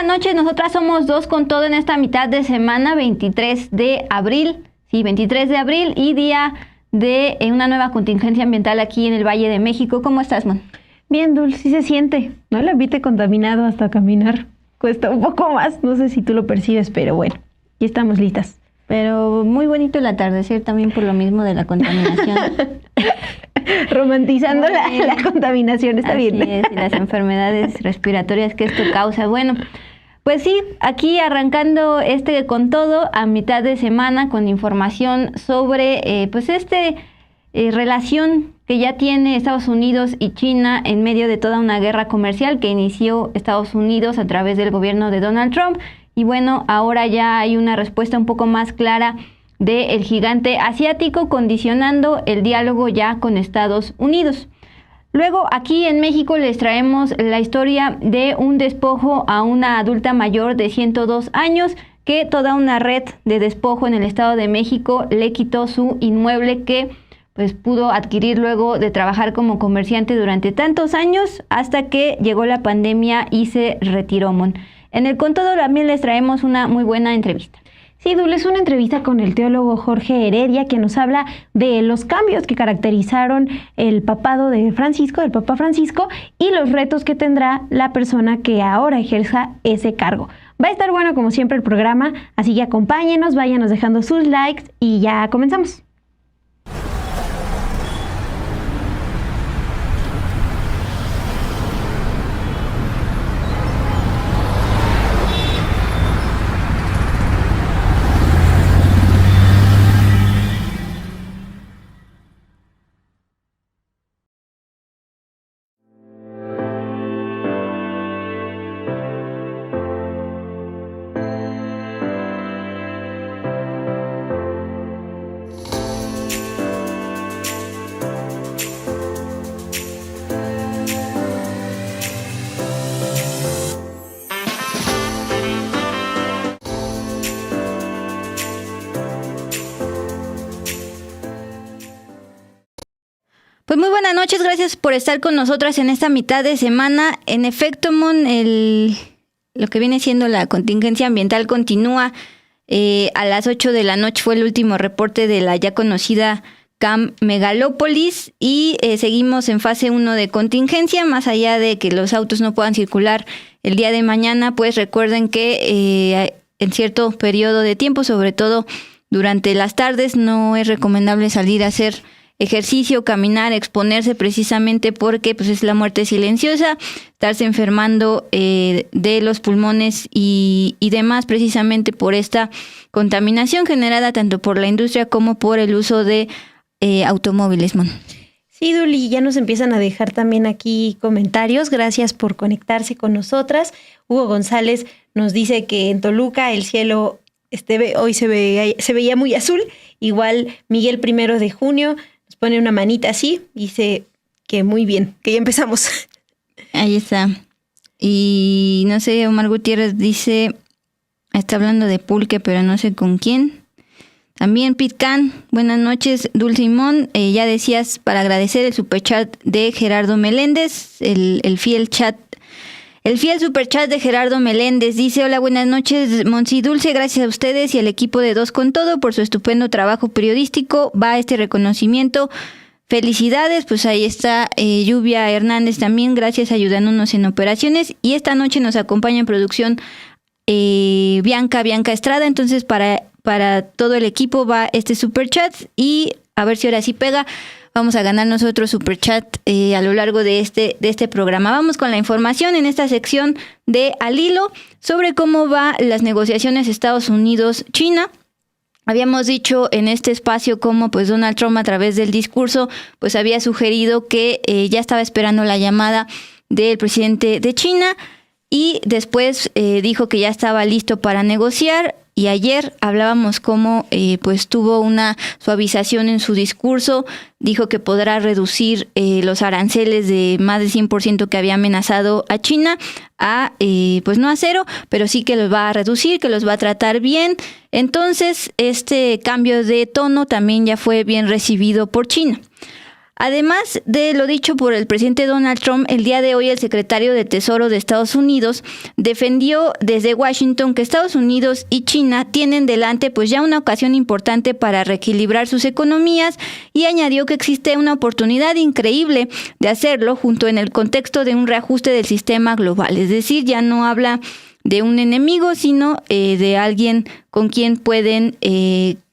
noches, nosotras somos Dos con Todo en esta mitad de semana, 23 de abril, sí, 23 de abril y día de una nueva contingencia ambiental aquí en el Valle de México. ¿Cómo estás, Mon? Bien, Dulce, sí se siente, ¿no? El ambiente contaminado hasta caminar cuesta un poco más, no sé si tú lo percibes, pero bueno, ya estamos listas. Pero muy bonito el atardecer también por lo mismo de la contaminación. Romantizando la contaminación, está Así bien. es, y las enfermedades respiratorias que esto causa. Bueno, pues sí, aquí arrancando con todo a mitad de semana con información sobre relación que ya tiene Estados Unidos y China en medio de toda una guerra comercial que inició Estados Unidos a través del gobierno de Donald Trump. Y bueno, ahora ya hay una respuesta un poco más clara del gigante asiático condicionando el diálogo ya con Estados Unidos. Luego aquí en México les traemos la historia de un despojo a una adulta mayor de 102 años que toda una red de despojo en el Estado de México le quitó su inmueble que pues pudo adquirir luego de trabajar como comerciante durante tantos años hasta que llegó la pandemia y se retiró, Mon. En el Con Todo también les traemos una muy buena entrevista. Sí, Dul, es una entrevista con el teólogo Jorge Heredia que nos habla de los cambios que caracterizaron el papado de Francisco, del Papa Francisco, y los retos que tendrá la persona que ahora ejerza ese cargo. Va a estar bueno como siempre el programa, así que acompáñenos, váyanos dejando sus likes y ya comenzamos. Pues muy buenas noches, gracias por estar con nosotras en esta mitad de semana. En efecto, Mon, lo que viene siendo la contingencia ambiental continúa. A las 8 de la noche fue el último reporte de la ya conocida CAM Megalópolis y seguimos en fase 1 de contingencia. Más allá de que los autos no puedan circular el día de mañana, pues recuerden que en cierto periodo de tiempo, sobre todo durante las tardes, no es recomendable salir a hacer ejercicio, caminar, exponerse precisamente porque pues es la muerte silenciosa, estarse enfermando de los pulmones y demás precisamente por esta contaminación generada tanto por la industria como por el uso de automóviles, Mon. Sí, Duli, ya nos empiezan a dejar también aquí comentarios. Gracias por conectarse con nosotras. Hugo González nos dice que en Toluca el cielo hoy se veía muy azul. Igual Miguel 1 de junio nos pone una manita así, dice que muy bien, que ya empezamos. Ahí está. Y no sé, Omar Gutiérrez dice, está hablando de pulque, pero no sé con quién. También Pitcan, buenas noches, Dulce Simón, ya decías para agradecer el superchat de Gerardo Meléndez, el fiel superchat de Gerardo Meléndez dice, hola, buenas noches, Monsi Dulce, gracias a ustedes y al equipo de Dos con Todo por su estupendo trabajo periodístico, va este reconocimiento, felicidades, pues ahí está Lluvia Hernández también, gracias ayudándonos en operaciones, y esta noche nos acompaña en producción Bianca Estrada, entonces para todo el equipo va este superchat y a ver si ahora sí pega. Vamos a ganarnos otro superchat a lo largo de este programa. Vamos con la información en esta sección de Al Hilo sobre cómo van las negociaciones Estados Unidos-China. Habíamos dicho en este espacio cómo pues Donald Trump a través del discurso pues había sugerido que ya estaba esperando la llamada del presidente de China y después dijo que ya estaba listo para negociar. Y ayer hablábamos cómo pues tuvo una suavización en su discurso, dijo que podrá reducir los aranceles de más del 100% que había amenazado a China a pues no a cero, pero sí que los va a reducir, que los va a tratar bien. Entonces este cambio de tono también ya fue bien recibido por China. Además de lo dicho por el presidente Donald Trump, el día de hoy el secretario de Tesoro de Estados Unidos defendió desde Washington que Estados Unidos y China tienen delante pues ya una ocasión importante para reequilibrar sus economías y añadió que existe una oportunidad increíble de hacerlo junto en el contexto de un reajuste del sistema global. Es decir, ya no habla de un enemigo, sino de alguien con quien pueden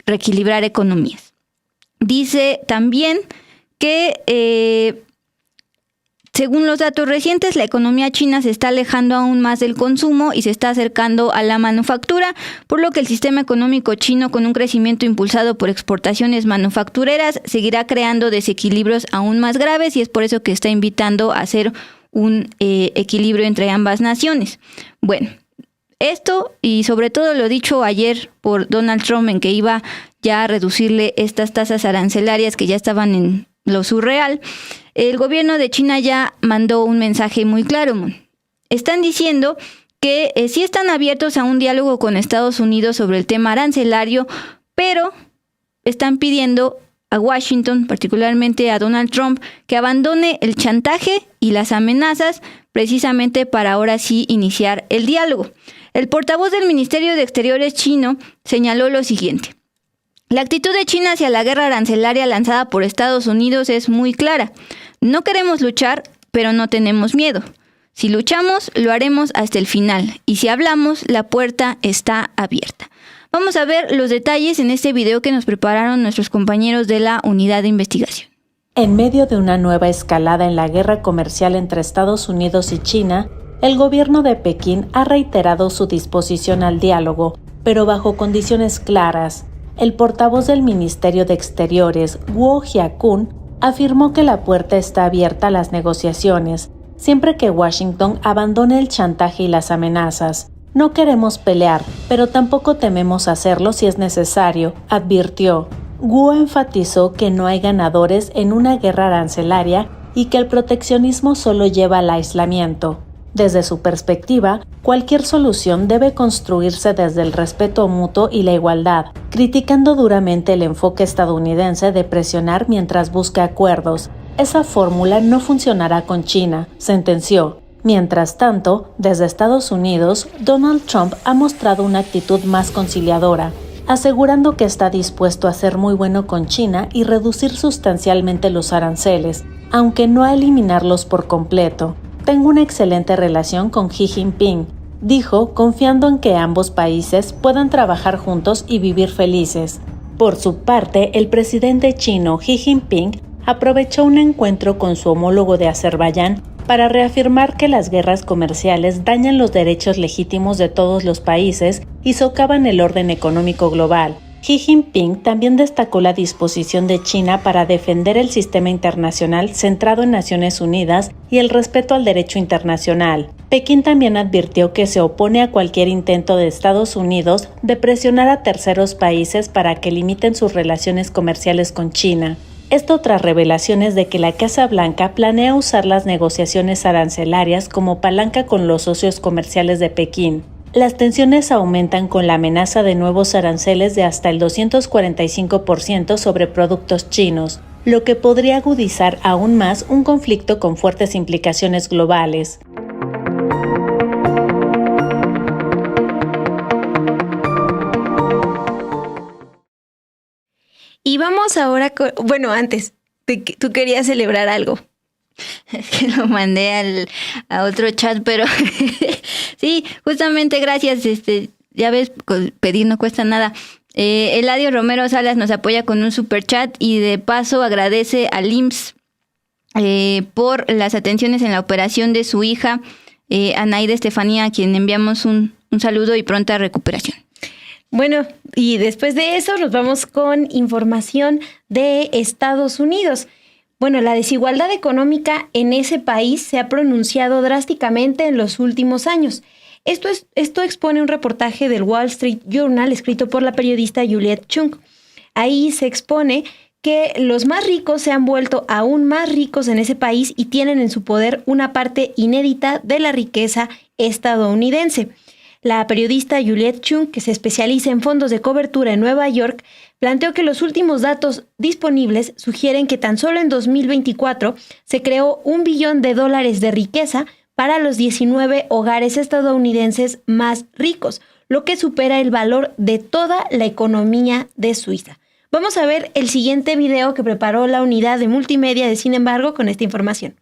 reequilibrar economías. Dice también que según los datos recientes, la economía china se está alejando aún más del consumo y se está acercando a la manufactura, por lo que el sistema económico chino, con un crecimiento impulsado por exportaciones manufactureras, seguirá creando desequilibrios aún más graves y es por eso que está invitando a hacer un equilibrio entre ambas naciones. Bueno, esto y sobre todo lo dicho ayer por Donald Trump en que iba ya a reducirle estas tasas arancelarias que ya estaban en lo surreal, el gobierno de China ya mandó un mensaje muy claro. Están diciendo que sí están abiertos a un diálogo con Estados Unidos sobre el tema arancelario, pero están pidiendo a Washington, particularmente a Donald Trump, que abandone el chantaje y las amenazas precisamente para ahora sí iniciar el diálogo. El portavoz del Ministerio de Exteriores chino señaló lo siguiente: la actitud de China hacia la guerra arancelaria lanzada por Estados Unidos es muy clara. No queremos luchar, pero no tenemos miedo. Si luchamos, lo haremos hasta el final. Y si hablamos, la puerta está abierta. Vamos a ver los detalles en este video que nos prepararon nuestros compañeros de la unidad de investigación. En medio de una nueva escalada en la guerra comercial entre Estados Unidos y China, el gobierno de Pekín ha reiterado su disposición al diálogo, pero bajo condiciones claras. El portavoz del Ministerio de Exteriores, Guo Jiakun, afirmó que la puerta está abierta a las negociaciones, siempre que Washington abandone el chantaje y las amenazas. No queremos pelear, pero tampoco tememos hacerlo si es necesario, advirtió. Guo enfatizó que no hay ganadores en una guerra arancelaria y que el proteccionismo solo lleva al aislamiento. Desde su perspectiva, cualquier solución debe construirse desde el respeto mutuo y la igualdad, criticando duramente el enfoque estadounidense de presionar mientras busca acuerdos. Esa fórmula no funcionará con China, sentenció. Mientras tanto, desde Estados Unidos, Donald Trump ha mostrado una actitud más conciliadora, asegurando que está dispuesto a ser muy bueno con China y reducir sustancialmente los aranceles, aunque no a eliminarlos por completo. Tengo una excelente relación con Xi Jinping, dijo, confiando en que ambos países puedan trabajar juntos y vivir felices. Por su parte, el presidente chino Xi Jinping aprovechó un encuentro con su homólogo de Azerbaiyán para reafirmar que las guerras comerciales dañan los derechos legítimos de todos los países y socavan el orden económico global. Xi Jinping también destacó la disposición de China para defender el sistema internacional centrado en Naciones Unidas y el respeto al derecho internacional. Pekín también advirtió que se opone a cualquier intento de Estados Unidos de presionar a terceros países para que limiten sus relaciones comerciales con China. Esto tras revelaciones de que la Casa Blanca planea usar las negociaciones arancelarias como palanca con los socios comerciales de Pekín. Las tensiones aumentan con la amenaza de nuevos aranceles de hasta el 245% sobre productos chinos, lo que podría agudizar aún más un conflicto con fuertes implicaciones globales. Y vamos ahora con... Bueno, antes, tú querías celebrar algo. Que lo mandé a otro chat, pero sí, justamente gracias. Ya ves, pedir no cuesta nada. Eladio Romero Salas nos apoya con un super chat y de paso agradece al IMSS por las atenciones en la operación de su hija, Anaída Estefanía, a quien enviamos un saludo y pronta recuperación. Bueno, y después de eso nos vamos con información de Estados Unidos. Bueno, la desigualdad económica en ese país se ha pronunciado drásticamente en los últimos años. Esto expone un reportaje del Wall Street Journal escrito por la periodista Juliette Chung. Ahí se expone que los más ricos se han vuelto aún más ricos en ese país y tienen en su poder una parte inédita de la riqueza estadounidense. La periodista Juliette Chung, que se especializa en fondos de cobertura en Nueva York, planteó que los últimos datos disponibles sugieren que tan solo en 2024 se creó $1 billón de riqueza para los 19 hogares estadounidenses más ricos, lo que supera el valor de toda la economía de Suiza. Vamos a ver el siguiente video que preparó la unidad de multimedia de Sin embargo con esta información.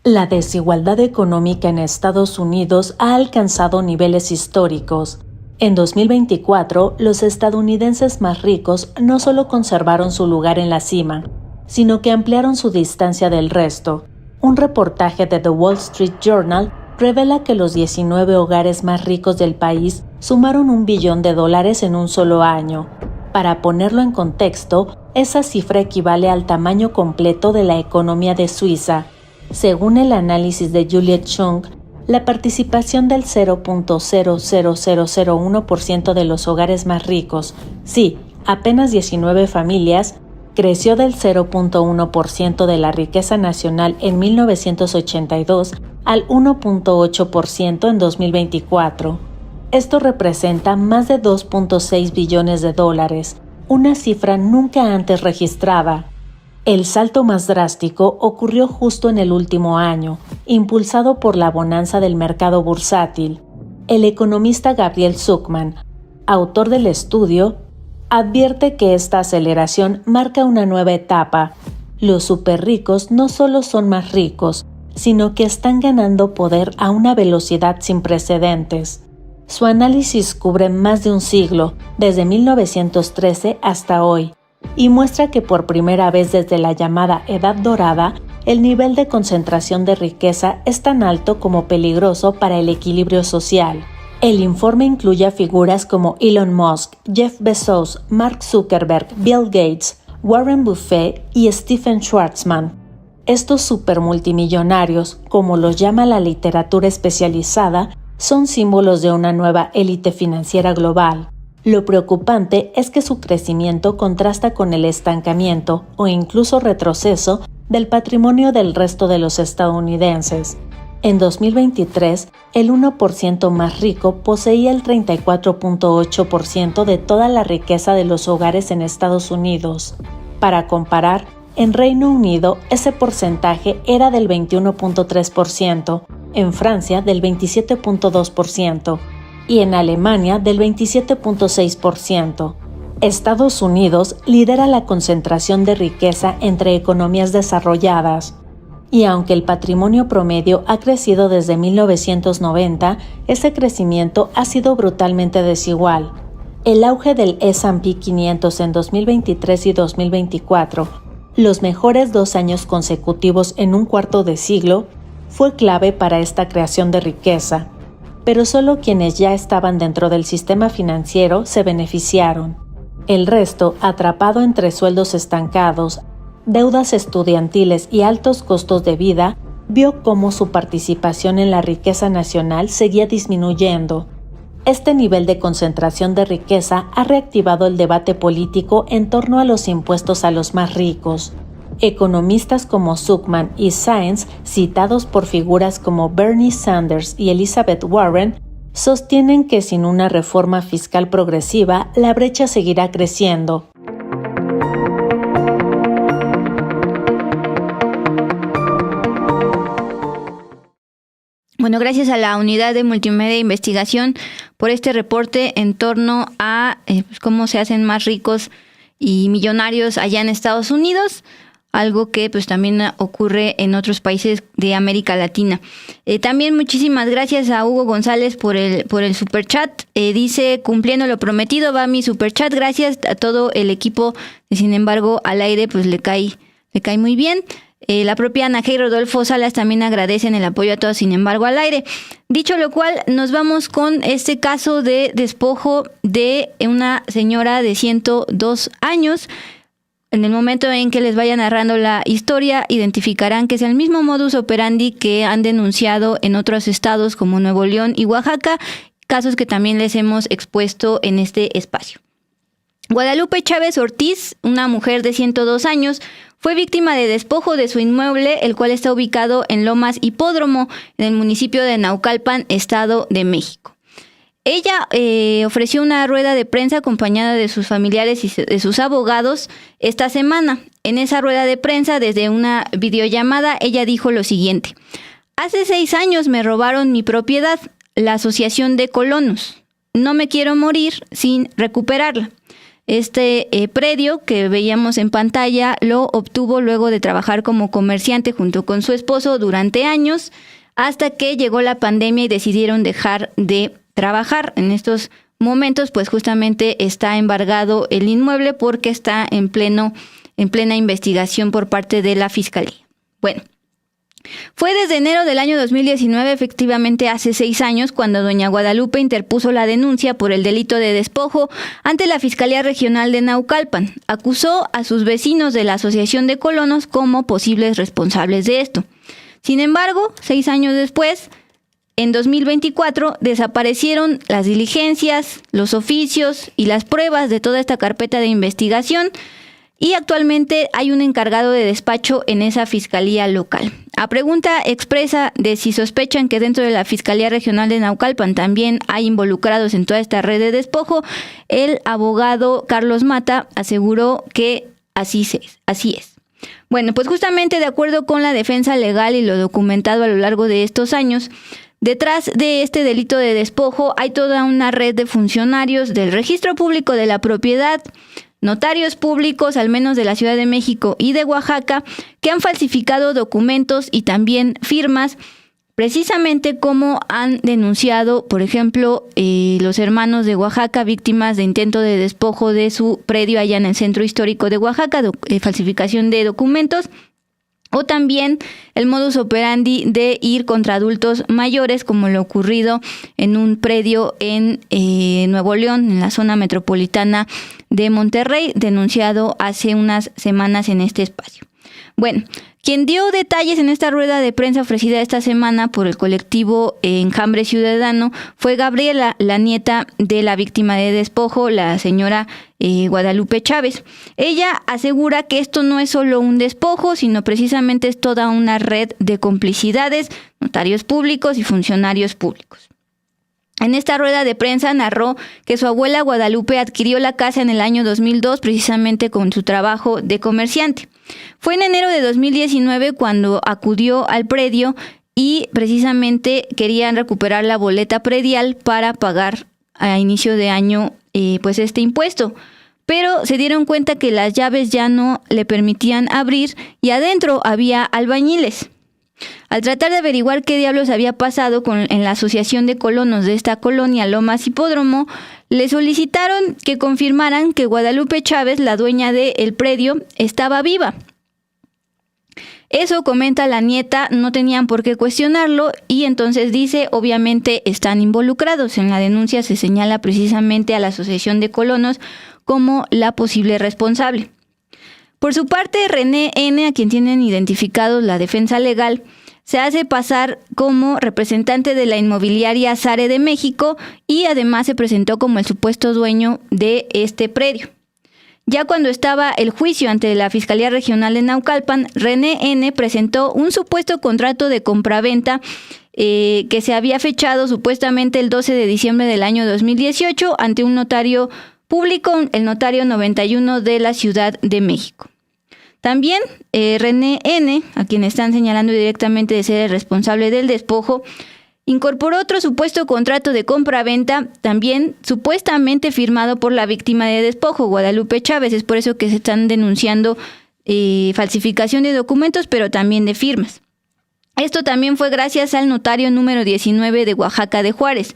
La desigualdad económica en Estados Unidos ha alcanzado niveles históricos. En 2024, los estadounidenses más ricos no solo conservaron su lugar en la cima, sino que ampliaron su distancia del resto. Un reportaje de The Wall Street Journal revela que los 19 hogares más ricos del país sumaron $1 billón en un solo año. Para ponerlo en contexto, esa cifra equivale al tamaño completo de la economía de Suiza. Según el análisis de Juliette Chung, la participación del 0.00001% de los hogares más ricos, sí, apenas 19 familias, creció del 0.1% de la riqueza nacional en 1982 al 1.8% en 2024. Esto representa más de $2.6 billones, una cifra nunca antes registrada. El salto más drástico ocurrió justo en el último año, impulsado por la bonanza del mercado bursátil. El economista Gabriel Zucman, autor del estudio, advierte que esta aceleración marca una nueva etapa. Los superricos no solo son más ricos, sino que están ganando poder a una velocidad sin precedentes. Su análisis cubre más de un siglo, desde 1913 hasta hoy, y muestra que por primera vez desde la llamada Edad Dorada, el nivel de concentración de riqueza es tan alto como peligroso para el equilibrio social. El informe incluye a figuras como Elon Musk, Jeff Bezos, Mark Zuckerberg, Bill Gates, Warren Buffett y Stephen Schwarzman. Estos supermultimillonarios, como los llama la literatura especializada, son símbolos de una nueva élite financiera global. Lo preocupante es que su crecimiento contrasta con el estancamiento o incluso retroceso del patrimonio del resto de los estadounidenses. En 2023, el 1% más rico poseía el 34.8% de toda la riqueza de los hogares en Estados Unidos. Para comparar, en Reino Unido ese porcentaje era del 21.3%, en Francia del 27.2% y en Alemania del 27.6%. Estados Unidos lidera la concentración de riqueza entre economías desarrolladas. Y aunque el patrimonio promedio ha crecido desde 1990, ese crecimiento ha sido brutalmente desigual. El auge del S&P 500 en 2023 y 2024, los mejores 2 años consecutivos en un cuarto de siglo, fue clave para esta creación de riqueza. Pero solo quienes ya estaban dentro del sistema financiero se beneficiaron. El resto, atrapado entre sueldos estancados, deudas estudiantiles y altos costos de vida, vio cómo su participación en la riqueza nacional seguía disminuyendo. Este nivel de concentración de riqueza ha reactivado el debate político en torno a los impuestos a los más ricos. Economistas como Zucman y Saenz, citados por figuras como Bernie Sanders y Elizabeth Warren, sostienen que sin una reforma fiscal progresiva, la brecha seguirá creciendo. Bueno, gracias a la unidad de multimedia e investigación por este reporte en torno a cómo se hacen más ricos y millonarios allá en Estados Unidos, algo que pues también ocurre en otros países de América Latina. También muchísimas gracias a Hugo González por el superchat. Dice, cumpliendo lo prometido, va mi superchat. Gracias a todo el equipo de Sin embargo al aire, pues le cae muy bien. La propia Ana G. y Rodolfo Salas también agradecen el apoyo a todos, Sin embargo al aire. Dicho lo cual, nos vamos con este caso de despojo de una señora de 102 años. En el momento en que les vaya narrando la historia, identificarán que es el mismo modus operandi que han denunciado en otros estados como Nuevo León y Oaxaca, casos que también les hemos expuesto en este espacio. Guadalupe Chávez Ortiz, una mujer de 102 años, fue víctima de despojo de su inmueble, el cual está ubicado en Lomas Hipódromo, en el municipio de Naucalpan, Estado de México. Ella ofreció una rueda de prensa acompañada de sus familiares y de sus abogados esta semana. En esa rueda de prensa, desde una videollamada, ella dijo lo siguiente: hace 6 años me robaron mi propiedad, la Asociación de Colonos. No me quiero morir sin recuperarla. Este predio que veíamos en pantalla lo obtuvo luego de trabajar como comerciante junto con su esposo durante años, hasta que llegó la pandemia y decidieron dejar de trabajar. En estos momentos, pues justamente está embargado el inmueble porque está en plena investigación por parte de la Fiscalía. Bueno, fue desde enero del año 2019, efectivamente hace 6 años, cuando doña Guadalupe interpuso la denuncia por el delito de despojo ante la Fiscalía Regional de Naucalpan. Acusó a sus vecinos de la Asociación de Colonos como posibles responsables de esto. Sin embargo, 6 años después, en 2024, desaparecieron las diligencias, los oficios y las pruebas de toda esta carpeta de investigación, y actualmente hay un encargado de despacho en esa fiscalía local. A pregunta expresa de si sospechan que dentro de la Fiscalía Regional de Naucalpan también hay involucrados en toda esta red de despojo, el abogado Carlos Mata aseguró que así es. Bueno, pues justamente de acuerdo con la defensa legal y lo documentado a lo largo de estos años, detrás de este delito de despojo hay toda una red de funcionarios del Registro Público de la Propiedad, notarios públicos, al menos de la Ciudad de México y de Oaxaca, que han falsificado documentos y también firmas, precisamente como han denunciado, por ejemplo, los hermanos de Oaxaca, víctimas de intento de despojo de su predio allá en el Centro Histórico de Oaxaca, falsificación de documentos, o también el modus operandi de ir contra adultos mayores, como lo ocurrido en un predio en Nuevo León, en la zona metropolitana de Monterrey, denunciado hace unas semanas en este espacio. Bueno, quien dio detalles en esta rueda de prensa ofrecida esta semana por el colectivo Enjambre Ciudadano fue Gabriela, la nieta de la víctima de despojo, la señora Guadalupe Chávez. Ella asegura que esto no es solo un despojo, sino precisamente es toda una red de complicidades, notarios públicos y funcionarios públicos. En esta rueda de prensa narró que su abuela Guadalupe adquirió la casa en el año 2002 precisamente con su trabajo de comerciante. Fue en enero de 2019 cuando acudió al predio y precisamente querían recuperar la boleta predial para pagar a inicio de año pues este impuesto. Pero se dieron cuenta que las llaves ya no le permitían abrir y adentro había albañiles. Al tratar de averiguar qué diablos había pasado en la Asociación de Colonos de esta colonia Lomas Hipódromo, le solicitaron que confirmaran que Guadalupe Chávez, la dueña del predio, estaba viva. Eso, comenta la nieta, no tenían por qué cuestionarlo y entonces dice, obviamente están involucrados. En la denuncia se señala precisamente a la Asociación de Colonos como la posible responsable. Por su parte, René N., a quien tienen identificados la defensa legal, se hace pasar como representante de la inmobiliaria Zare de México y además se presentó como el supuesto dueño de este predio. Ya cuando estaba el juicio ante la Fiscalía Regional de Naucalpan, René N. presentó un supuesto contrato de compraventa que se había fechado supuestamente el 12 de diciembre del año 2018 ante un notario público, el notario 91 de la Ciudad de México. También René N., a quien están señalando directamente de ser el responsable del despojo, incorporó otro supuesto contrato de compraventa, también supuestamente firmado por la víctima de despojo, Guadalupe Chávez. Es por eso que se están denunciando falsificación de documentos, pero también de firmas. Esto también fue gracias al notario número 19 de Oaxaca de Juárez.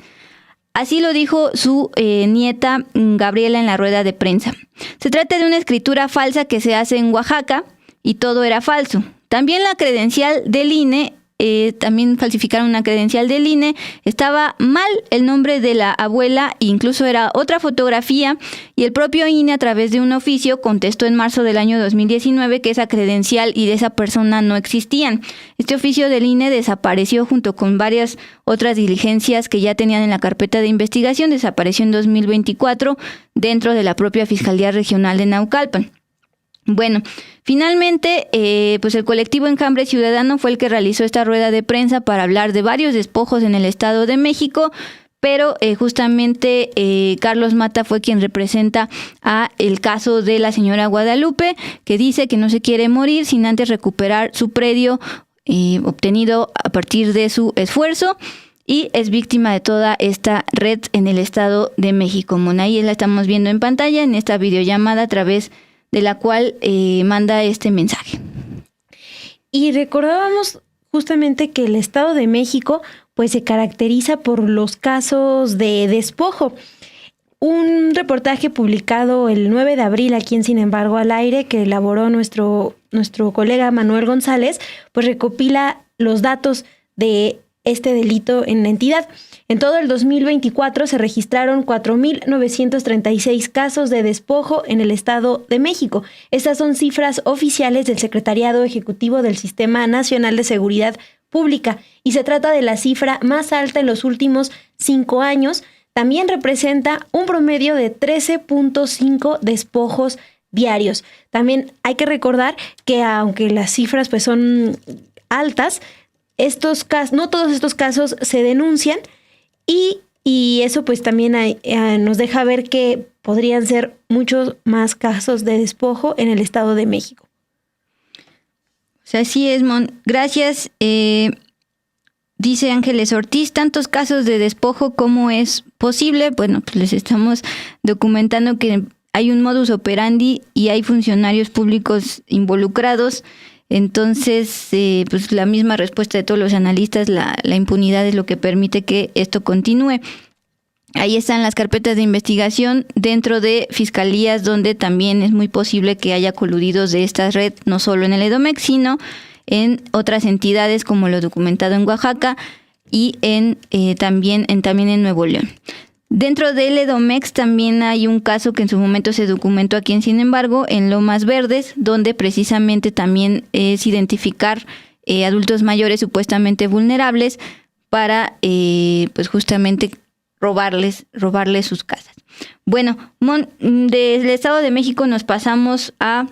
Así lo dijo su nieta Gabriela en la rueda de prensa. Se trata de una escritura falsa que se hace en Oaxaca y todo era falso. También la credencial del INE, también falsificaron una credencial del INE, estaba mal el nombre de la abuela, incluso era otra fotografía, y el propio INE a través de un oficio contestó en marzo del año 2019 que esa credencial y de esa persona no existían. Este oficio del INE desapareció junto con varias otras diligencias que ya tenían en la carpeta de investigación, desapareció en 2024 dentro de la propia Fiscalía Regional de Naucalpan. Bueno, finalmente, pues el colectivo Enjambre Ciudadano fue el que realizó esta rueda de prensa para hablar de varios despojos en el Estado de México, pero justamente Carlos Mata fue quien representa a el caso de la señora Guadalupe, que dice que no se quiere morir sin antes recuperar su predio obtenido a partir de su esfuerzo, y es víctima de toda esta red en el Estado de México. Ahí la estamos viendo en pantalla en esta videollamada a través de la cual manda este mensaje. Y recordábamos justamente que el Estado de México pues se caracteriza por los casos de despojo. Un reportaje publicado el 9 de abril aquí en Sin embargo al aire, que elaboró nuestro colega Manuel González, pues recopila los datos de este delito en la entidad. En todo el 2024 se registraron 4,936 casos de despojo en el Estado de México. Estas son cifras oficiales del Secretariado Ejecutivo del Sistema Nacional de Seguridad Pública y se trata de la cifra más alta en los últimos 5 años. También representa un promedio de 13.5 despojos diarios. También hay que recordar que aunque las cifras pues son altas, no todos estos casos se denuncian y eso pues también nos deja ver que podrían ser muchos más casos de despojo en el Estado de México. Así es, Mon. Gracias. Dice Ángeles Ortiz, tantos casos de despojo, ¿cómo es posible? Bueno, pues les estamos documentando que hay un modus operandi y hay funcionarios públicos involucrados. Entonces, pues la misma respuesta de todos los analistas, la impunidad es lo que permite que esto continúe. Ahí están las carpetas de investigación dentro de fiscalías donde también es muy posible que haya coludidos de esta red, no solo en el Edomex, sino en otras entidades como lo documentado en Oaxaca y también en Nuevo León. Dentro del Edomex también hay un caso que en su momento se documentó aquí en Sin embargo, en Lomas Verdes, donde precisamente también es identificar adultos mayores supuestamente vulnerables para pues justamente robarles sus casas. Bueno, del Estado de México nos pasamos a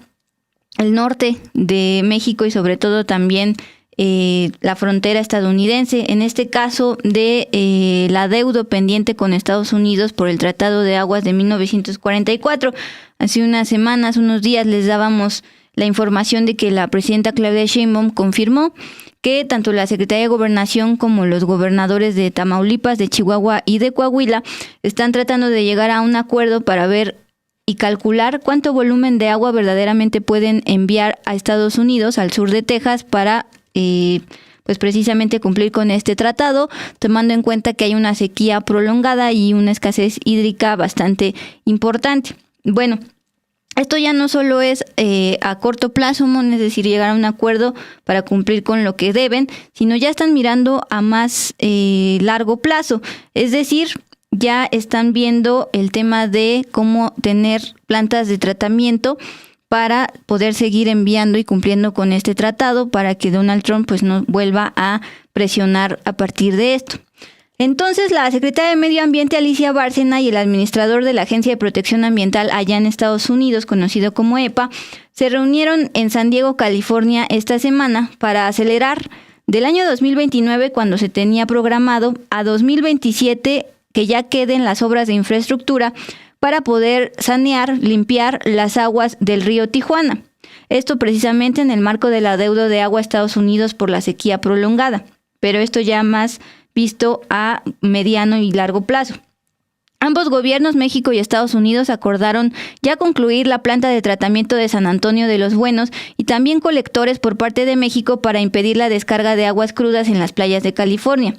el norte de México y sobre todo también la frontera estadounidense, en este caso de la deuda pendiente con Estados Unidos por el Tratado de Aguas de 1944. Hace unas semanas, unos días, les dábamos la información de que la presidenta Claudia Sheinbaum confirmó que tanto la Secretaría de Gobernación como los gobernadores de Tamaulipas, de Chihuahua y de Coahuila están tratando de llegar a un acuerdo para ver y calcular cuánto volumen de agua verdaderamente pueden enviar a Estados Unidos, al sur de Texas, para pues precisamente cumplir con este tratado, tomando en cuenta que hay una sequía prolongada y una escasez hídrica bastante importante. Bueno, esto ya no solo es a corto plazo, es decir, llegar a un acuerdo para cumplir con lo que deben, sino ya están mirando a más largo plazo, es decir, ya están viendo el tema de cómo tener plantas de tratamiento para poder seguir enviando y cumpliendo con este tratado para que Donald Trump pues no vuelva a presionar a partir de esto. Entonces, la secretaria de Medio Ambiente, Alicia Bárcena, y el administrador de la Agencia de Protección Ambiental allá en Estados Unidos, conocido como EPA, se reunieron en San Diego, California, esta semana para acelerar del año 2029, cuando se tenía programado, a 2027, que ya queden las obras de infraestructura para poder sanear, limpiar las aguas del río Tijuana. Esto precisamente en el marco de la deuda de agua a Estados Unidos por la sequía prolongada, pero esto ya más visto a mediano y largo plazo. Ambos gobiernos, México y Estados Unidos, acordaron ya concluir la planta de tratamiento de San Antonio de los Buenos y también colectores por parte de México para impedir la descarga de aguas crudas en las playas de California.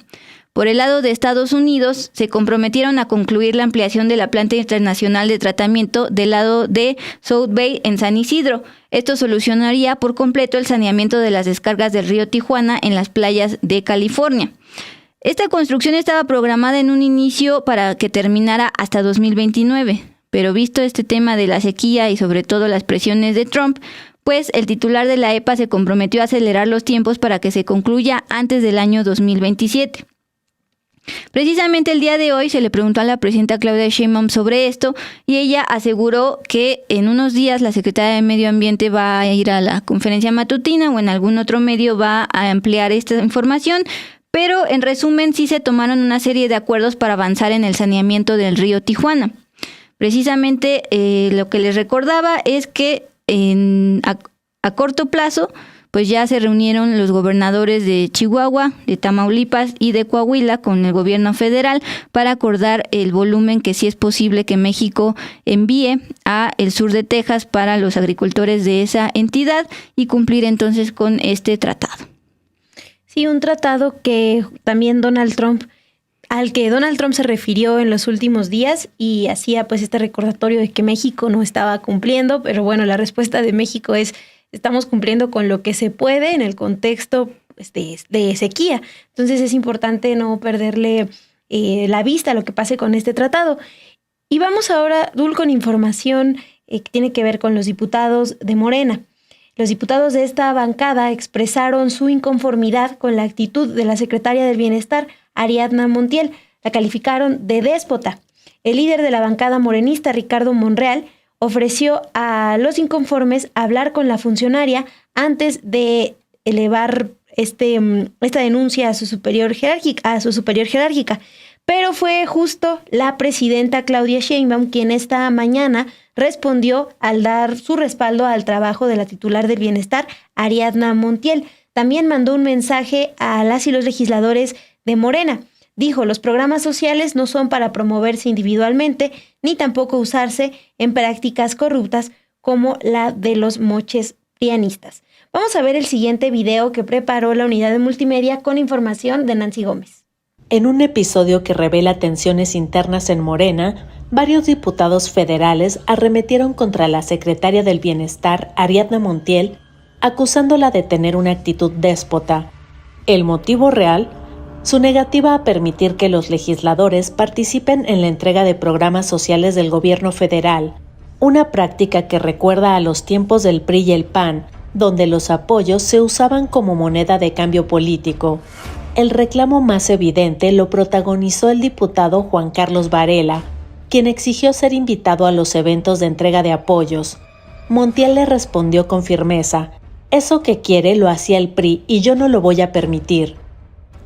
Por el lado de Estados Unidos, se comprometieron a concluir la ampliación de la planta internacional de tratamiento del lado de South Bay en San Isidro. Esto solucionaría por completo el saneamiento de las descargas del río Tijuana en las playas de California. Esta construcción estaba programada en un inicio para que terminara hasta 2029, pero visto este tema de la sequía y sobre todo las presiones de Trump, pues el titular de la EPA se comprometió a acelerar los tiempos para que se concluya antes del año 2027. Precisamente el día de hoy se le preguntó a la presidenta Claudia Sheinbaum sobre esto y ella aseguró que en unos días la secretaria de Medio Ambiente va a ir a la conferencia matutina o en algún otro medio va a ampliar esta información, pero en resumen sí se tomaron una serie de acuerdos para avanzar en el saneamiento del río Tijuana. Precisamente lo que les recordaba es que a corto plazo pues ya se reunieron los gobernadores de Chihuahua, de Tamaulipas y de Coahuila con el gobierno federal para acordar el volumen que sí es posible que México envíe a el sur de Texas para los agricultores de esa entidad y cumplir entonces con este tratado. Sí, un tratado que también al que Donald Trump se refirió en los últimos días y hacía pues este recordatorio de que México no estaba cumpliendo, pero bueno, la respuesta de México es: estamos cumpliendo con lo que se puede en el contexto de sequía. Entonces es importante no perderle la vista a lo que pase con este tratado. Y vamos ahora, Dul, con información que tiene que ver con los diputados de Morena. Los diputados de esta bancada expresaron su inconformidad con la actitud de la secretaria del Bienestar, Ariadna Montiel. La calificaron de déspota. El líder de la bancada morenista, Ricardo Monreal, ofreció a los inconformes hablar con la funcionaria antes de elevar esta denuncia a su superior jerárquica. Pero fue justo la presidenta Claudia Sheinbaum quien esta mañana respondió al dar su respaldo al trabajo de la titular del Bienestar, Ariadna Montiel. También mandó un mensaje a las y los legisladores de Morena. Dijo: los programas sociales no son para promoverse individualmente, ni tampoco usarse en prácticas corruptas como la de los moches prianistas. Vamos a ver el siguiente video que preparó la unidad de multimedia con información de Nancy Gómez. En un episodio que revela tensiones internas en Morena, varios diputados federales arremetieron contra la secretaria del Bienestar, Ariadna Montiel, acusándola de tener una actitud déspota. El motivo real: su negativa a permitir que los legisladores participen en la entrega de programas sociales del gobierno federal, una práctica que recuerda a los tiempos del PRI y el PAN, donde los apoyos se usaban como moneda de cambio político. El reclamo más evidente lo protagonizó el diputado Juan Carlos Varela, quien exigió ser invitado a los eventos de entrega de apoyos. Montiel le respondió con firmeza: eso que quiere lo hacía el PRI y yo no lo voy a permitir.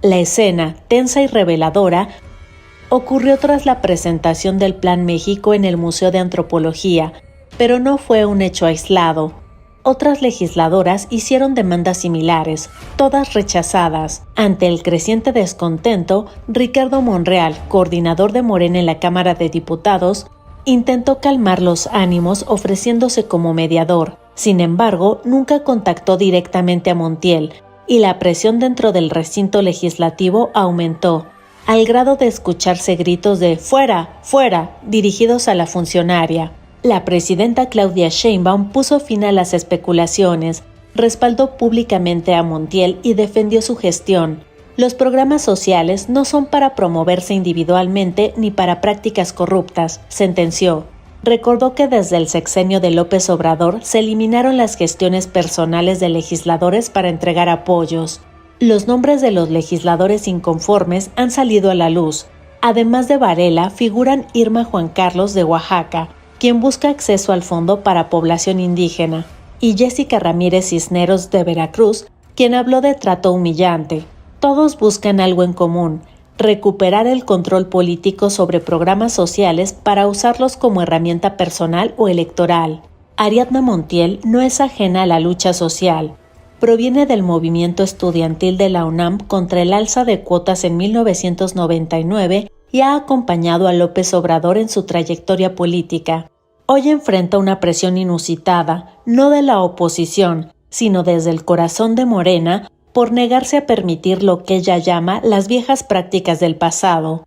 La escena, tensa y reveladora, ocurrió tras la presentación del Plan México en el Museo de Antropología, pero no fue un hecho aislado. Otras legisladoras hicieron demandas similares, todas rechazadas. Ante el creciente descontento, Ricardo Monreal, coordinador de Morena en la Cámara de Diputados, intentó calmar los ánimos ofreciéndose como mediador. Sin embargo, nunca contactó directamente a Montiel, y la presión dentro del recinto legislativo aumentó, al grado de escucharse gritos de «fuera, fuera», dirigidos a la funcionaria. La presidenta Claudia Sheinbaum puso fin a las especulaciones, respaldó públicamente a Montiel y defendió su gestión. Los programas sociales no son para promoverse individualmente ni para prácticas corruptas, sentenció. Recordó que desde el sexenio de López Obrador se eliminaron las gestiones personales de legisladores para entregar apoyos. Los nombres de los legisladores inconformes han salido a la luz. Además de Varela, figuran Irma Juan Carlos de Oaxaca, quien busca acceso al fondo para población indígena, y Jessica Ramírez Cisneros de Veracruz, quien habló de trato humillante. Todos buscan algo en común: recuperar el control político sobre programas sociales para usarlos como herramienta personal o electoral. Ariadna Montiel no es ajena a la lucha social. Proviene del movimiento estudiantil de la UNAM contra el alza de cuotas en 1999 y ha acompañado a López Obrador en su trayectoria política. Hoy enfrenta una presión inusitada, no de la oposición, sino desde el corazón de Morena, por negarse a permitir lo que ella llama las viejas prácticas del pasado.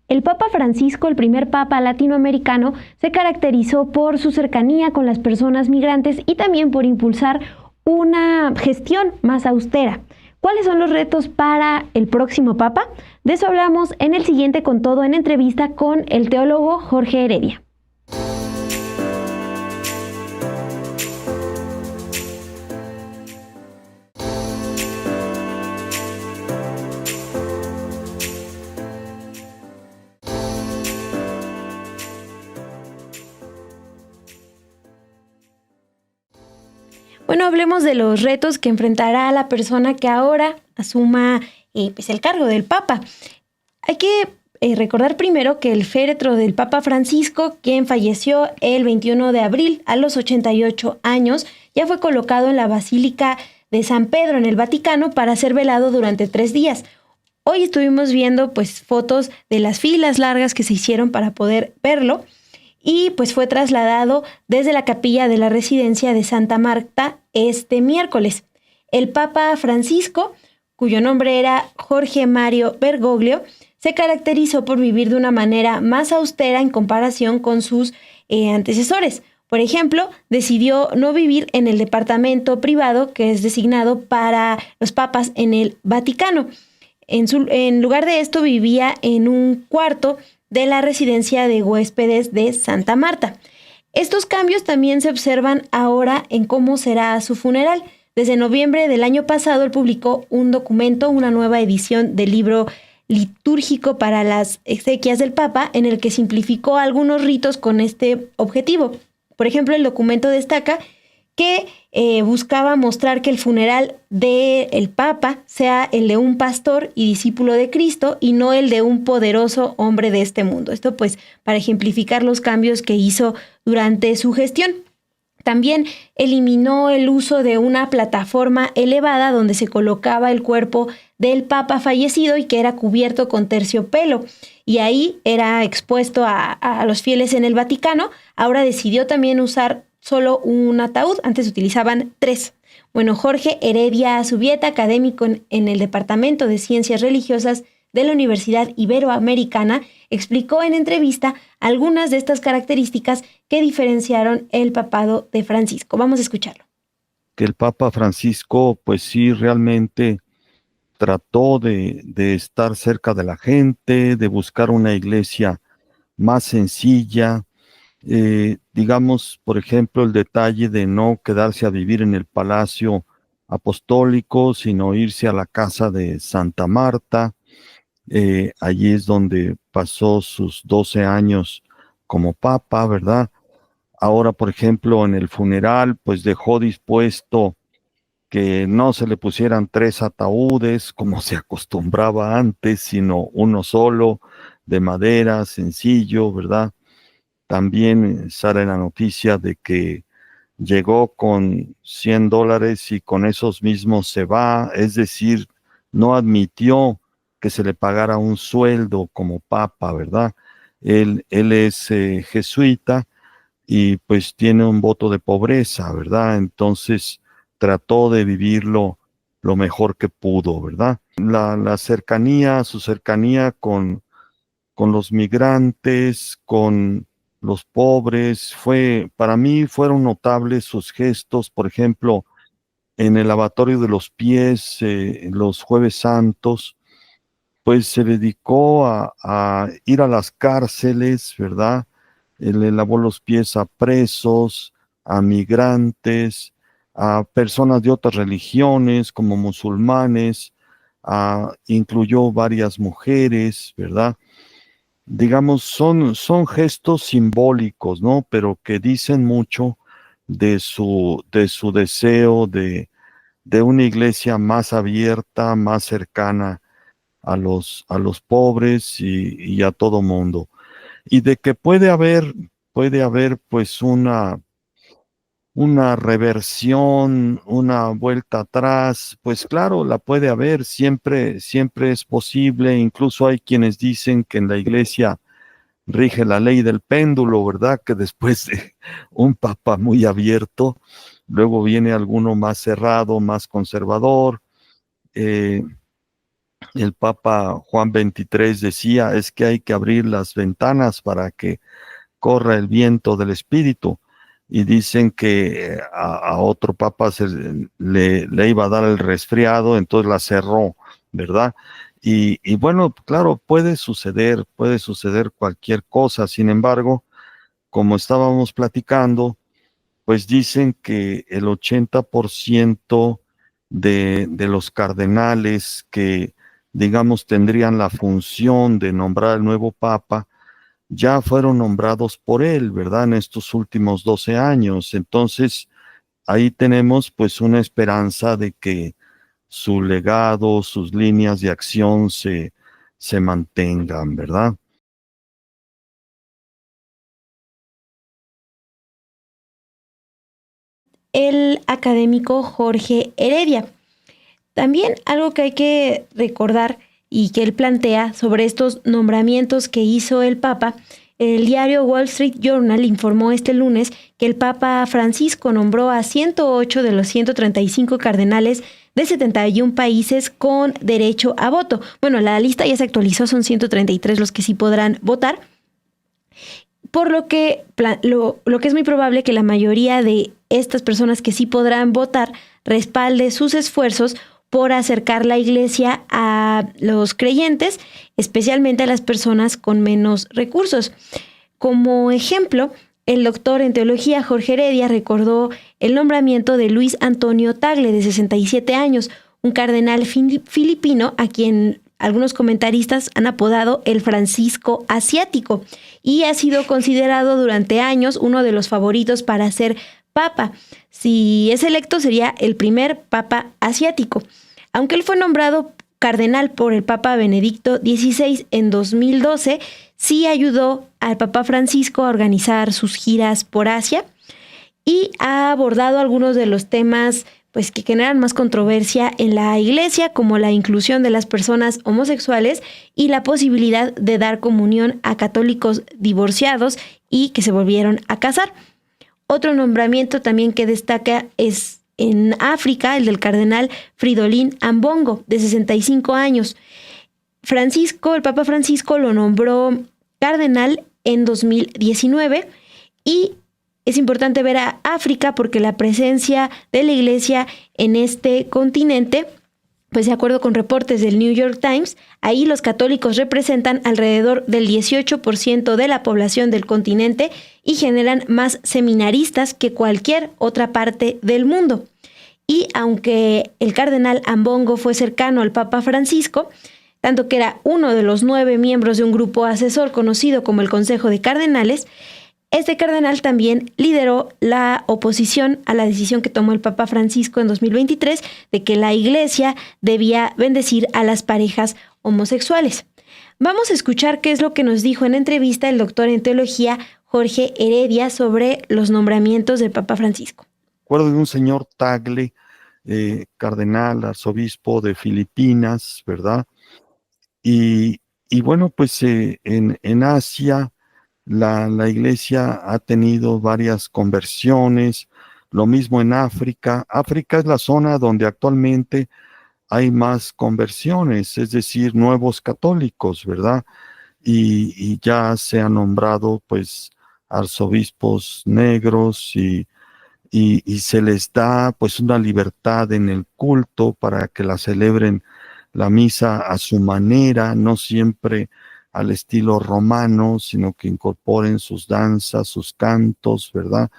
El Papa Francisco, el primer papa latinoamericano, se caracterizó por su cercanía con las personas migrantes y también por impulsar una gestión más austera. ¿Cuáles son los retos para el próximo papa? De eso hablamos en el siguiente Con Todo, en entrevista con el teólogo Jorge Heredia. hablemos de los retos que enfrentará la persona que ahora asuma pues el cargo del Papa. Hay que recordar primero que el féretro del Papa Francisco, quien falleció el 21 de abril a los 88 años, ya fue colocado en la Basílica de San Pedro en el Vaticano para ser velado durante 3 días. Hoy estuvimos viendo pues fotos de las filas largas que se hicieron para poder verlo y pues fue trasladado desde la capilla de la residencia de Santa Marta este miércoles. El Papa Francisco, cuyo nombre era Jorge Mario Bergoglio, se caracterizó por vivir de una manera más austera en comparación con sus antecesores. Por ejemplo, decidió no vivir en el departamento privado que es designado para los papas en el Vaticano. En lugar de esto, vivía en un cuarto de la residencia de huéspedes de Santa Marta. Estos cambios también se observan ahora en cómo será su funeral. Desde noviembre del año pasado, él publicó un documento, una nueva edición del libro litúrgico para las exequias del Papa, en el que simplificó algunos ritos con este objetivo. Por ejemplo, el documento destaca que buscaba mostrar que el funeral del Papa sea el de un pastor y discípulo de Cristo y no el de un poderoso hombre de este mundo. Esto pues para ejemplificar los cambios que hizo durante su gestión. También eliminó el uso de una plataforma elevada donde se colocaba el cuerpo del Papa fallecido y que era cubierto con terciopelo. Y ahí era expuesto a los fieles en el Vaticano. Ahora decidió también usar solo un ataúd. Antes utilizaban 3. Bueno, Jorge Heredia Zubieta, académico en el Departamento de Ciencias Religiosas de la Universidad Iberoamericana, explicó en entrevista algunas de estas características que diferenciaron el papado de Francisco. Vamos a escucharlo. Que el Papa Francisco, pues sí, realmente trató de estar cerca de la gente, de buscar una iglesia más sencilla. Digamos, por ejemplo, el detalle de no quedarse a vivir en el Palacio Apostólico, sino irse a la casa de Santa Marta. Allí es donde pasó sus 12 años como papa, ¿verdad? Ahora, por ejemplo, en el funeral, pues dejó dispuesto que no se le pusieran 3 ataúdes, como se acostumbraba antes, sino uno solo, de madera, sencillo, ¿verdad? También sale la noticia de que llegó con $100 y con esos mismos se va, es decir, no admitió que se le pagara un sueldo como papa, ¿verdad? Él es jesuita y pues tiene un voto de pobreza, ¿verdad? Entonces trató de vivirlo lo mejor que pudo, ¿verdad? La cercanía, su cercanía con los migrantes, con los pobres, para mí fueron notables sus gestos, por ejemplo, en el lavatorio de los pies, los Jueves Santos, pues se dedicó a ir a las cárceles, ¿verdad? Le lavó los pies a presos, a migrantes, a personas de otras religiones como musulmanes, incluyó varias mujeres, ¿verdad? Digamos, son gestos simbólicos, ¿no? Pero que dicen mucho de su deseo de una iglesia más abierta, más cercana a los pobres y a todo mundo. Y de que puede haber pues una reversión, una vuelta atrás, pues claro, la puede haber, siempre es posible. Incluso hay quienes dicen que en la iglesia rige la ley del péndulo, ¿verdad? Que después de un papa muy abierto, luego viene alguno más cerrado, más conservador. El Papa Juan XXIII decía, es que hay que abrir las ventanas para que corra el viento del Espíritu. Y dicen que a otro papa le iba a dar el resfriado, entonces la cerró, ¿verdad? Y bueno, claro, puede suceder cualquier cosa. Sin embargo, como estábamos platicando, pues dicen que el 80% de los cardenales que, digamos, tendrían la función de nombrar al nuevo papa, ya fueron nombrados por él, ¿verdad? En estos últimos 12 años. Entonces, ahí tenemos pues una esperanza de que su legado, sus líneas de acción se mantengan, ¿verdad? El académico Jorge Heredia. También algo que hay que recordar y que él plantea sobre estos nombramientos que hizo el Papa, el diario Wall Street Journal informó este lunes que el Papa Francisco nombró a 108 de los 135 cardenales de 71 países con derecho a voto. Bueno, la lista ya se actualizó, son 133 los que sí podrán votar, por lo que es muy probable que la mayoría de estas personas que sí podrán votar respalde sus esfuerzos por acercar la iglesia a los creyentes, especialmente a las personas con menos recursos. Como ejemplo, el doctor en teología Jorge Heredia recordó el nombramiento de Luis Antonio Tagle, de 67 años, un cardenal filipino a quien algunos comentaristas han apodado el Francisco asiático, y ha sido considerado durante años uno de los favoritos para ser papa. Si es electo, sería el primer papa asiático. Aunque él fue nombrado cardenal por el Papa Benedicto XVI en 2012, sí ayudó al Papa Francisco a organizar sus giras por Asia y ha abordado algunos de los temas pues, que generan más controversia en la iglesia, como la inclusión de las personas homosexuales y la posibilidad de dar comunión a católicos divorciados y que se volvieron a casar. Otro nombramiento también que destaca es en África, el del cardenal Fridolin Ambongo, de 65 años. El Papa Francisco lo nombró cardenal en 2019 y es importante ver a África porque la presencia de la iglesia en este continente, pues de acuerdo con reportes del New York Times, ahí los católicos representan alrededor del 18% de la población del continente y generan más seminaristas que cualquier otra parte del mundo. Y aunque el cardenal Ambongo fue cercano al Papa Francisco, tanto que era uno de los 9 miembros de un grupo asesor conocido como el Consejo de Cardenales, este cardenal también lideró la oposición a la decisión que tomó el Papa Francisco en 2023 de que la iglesia debía bendecir a las parejas homosexuales. Vamos a escuchar qué es lo que nos dijo en entrevista el doctor en teología Jorge Heredia sobre los nombramientos del Papa Francisco. Recuerdo de un señor Tagle, cardenal, arzobispo de Filipinas, ¿verdad? Y bueno, pues en Asia la iglesia ha tenido varias conversiones, lo mismo en África. África es la zona donde actualmente hay más conversiones, es decir, nuevos católicos, ¿verdad? Y ya se han nombrado pues arzobispos negros y se les da pues una libertad en el culto para que la celebren la misa a su manera, no siempre al estilo romano, sino que incorporen sus danzas, sus cantos, ¿verdad?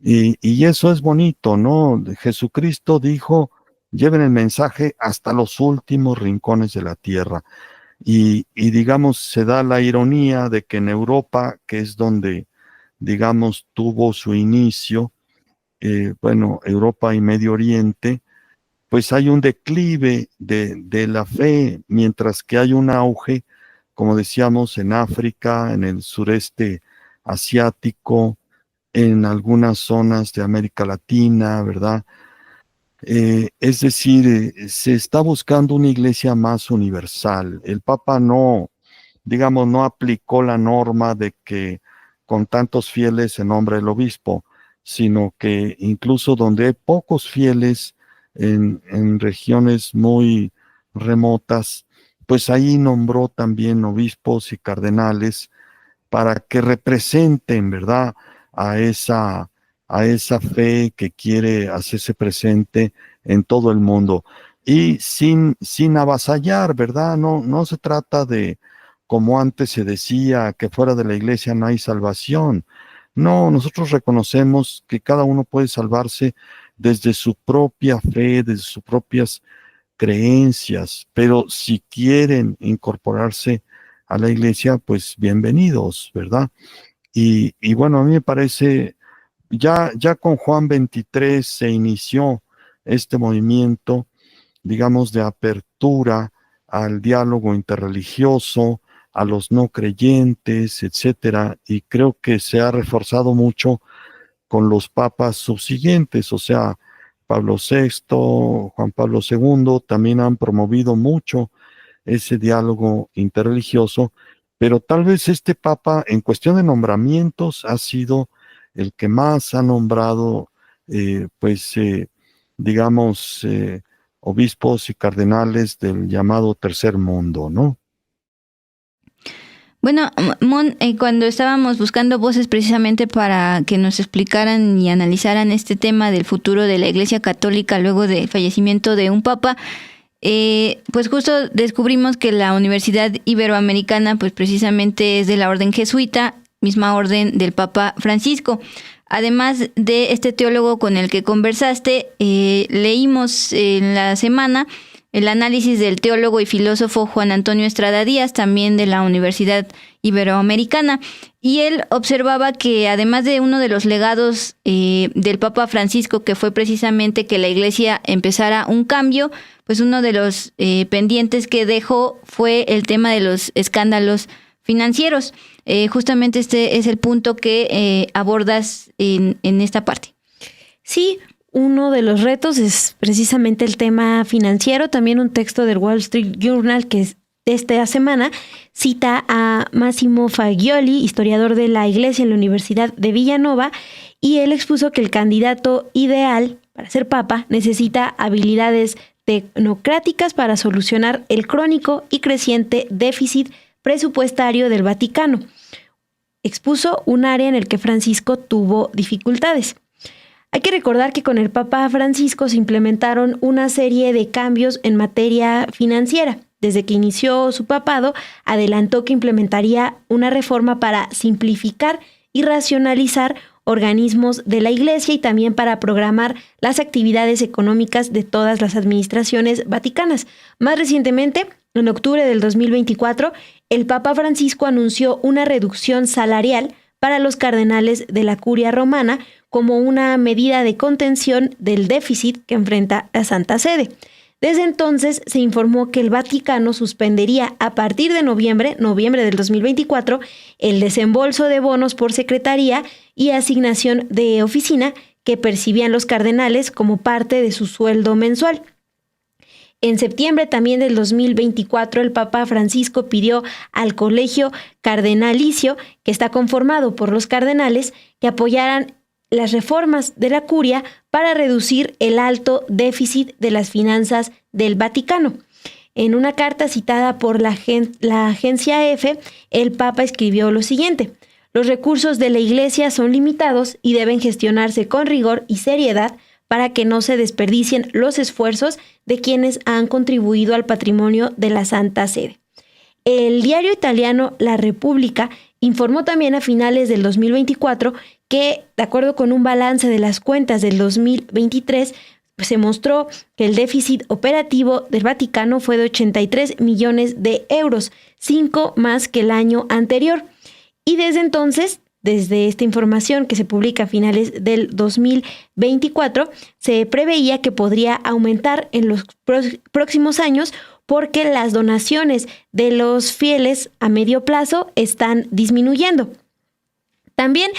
Y eso es bonito, ¿no? Jesucristo dijo, lleven el mensaje hasta los últimos rincones de la tierra. Y digamos, se da la ironía de que en Europa, que es donde, digamos, tuvo su inicio, Europa y Medio Oriente, pues hay un declive de la fe, mientras que hay un auge, como decíamos, en África, en el sureste asiático, en algunas zonas de América Latina, ¿verdad? Es decir, se está buscando una iglesia más universal. El Papa no, digamos, no aplicó la norma de que con tantos fieles se nombra el obispo, sino que incluso donde hay pocos fieles en regiones muy remotas, pues ahí nombró también obispos y cardenales para que representen, ¿verdad?, a esa fe que quiere hacerse presente en todo el mundo. Y sin avasallar, ¿verdad? No se trata de, como antes se decía, que fuera de la iglesia no hay salvación. No, nosotros reconocemos que cada uno puede salvarse desde su propia fe, desde sus propias creencias, pero si quieren incorporarse a la iglesia, pues bienvenidos, ¿verdad? Y bueno, a mí me parece ya con Juan XXIII se inició este movimiento, digamos, de apertura al diálogo interreligioso, a los no creyentes, etcétera, y creo que se ha reforzado mucho con los papas subsiguientes, o sea, Pablo VI, Juan Pablo II, también han promovido mucho ese diálogo interreligioso, pero tal vez este papa en cuestión de nombramientos ha sido el que más ha nombrado, digamos, obispos y cardenales del llamado tercer mundo, ¿no? Bueno, Mon, cuando estábamos buscando voces precisamente para que nos explicaran y analizaran este tema del futuro de la Iglesia Católica luego del fallecimiento de un papa, pues justo descubrimos que la Universidad Iberoamericana pues precisamente es de la orden jesuita, misma orden del Papa Francisco. Además de este teólogo con el que conversaste, leímos en la semana el análisis del teólogo y filósofo Juan Antonio Estrada Díaz, también de la Universidad Iberoamericana, y él observaba que además de uno de los legados del Papa Francisco, que fue precisamente que la Iglesia empezara un cambio, pues uno de los pendientes que dejó fue el tema de los escándalos financieros. Justamente este es el punto que abordas en esta parte. Sí, uno de los retos es precisamente el tema financiero. También un texto del Wall Street Journal que es de esta semana cita a Massimo Fagioli, historiador de la Iglesia en la Universidad de Villanova, y él expuso que el candidato ideal para ser papa necesita habilidades tecnocráticas para solucionar el crónico y creciente déficit presupuestario del Vaticano. Expuso un área en el que Francisco tuvo dificultades. Hay que recordar que con el Papa Francisco se implementaron una serie de cambios en materia financiera. Desde que inició su papado, adelantó que implementaría una reforma para simplificar y racionalizar organismos de la Iglesia y también para programar las actividades económicas de todas las administraciones vaticanas. Más recientemente, en octubre del 2024, el Papa Francisco anunció una reducción salarial para los cardenales de la Curia Romana como una medida de contención del déficit que enfrenta la Santa Sede. Desde entonces se informó que el Vaticano suspendería a partir de noviembre del 2024, el desembolso de bonos por secretaría y asignación de oficina que percibían los cardenales como parte de su sueldo mensual. En septiembre también del 2024, el Papa Francisco pidió al Colegio Cardenalicio, que está conformado por los cardenales, que apoyaran las reformas de la curia para reducir el alto déficit de las finanzas del Vaticano. En una carta citada por la agencia EFE, el Papa escribió lo siguiente: los recursos de la Iglesia son limitados y deben gestionarse con rigor y seriedad para que no se desperdicien los esfuerzos de quienes han contribuido al patrimonio de la Santa Sede. El diario italiano La Repubblica informó también a finales del 2024 que, de acuerdo con un balance de las cuentas del 2023, se mostró que el déficit operativo del Vaticano fue de 83 millones de euros, 5 más que el año anterior. Y desde entonces, desde esta información que se publica a finales del 2024, se preveía que podría aumentar en los próximos años porque las donaciones de los fieles a medio plazo están disminuyendo. También,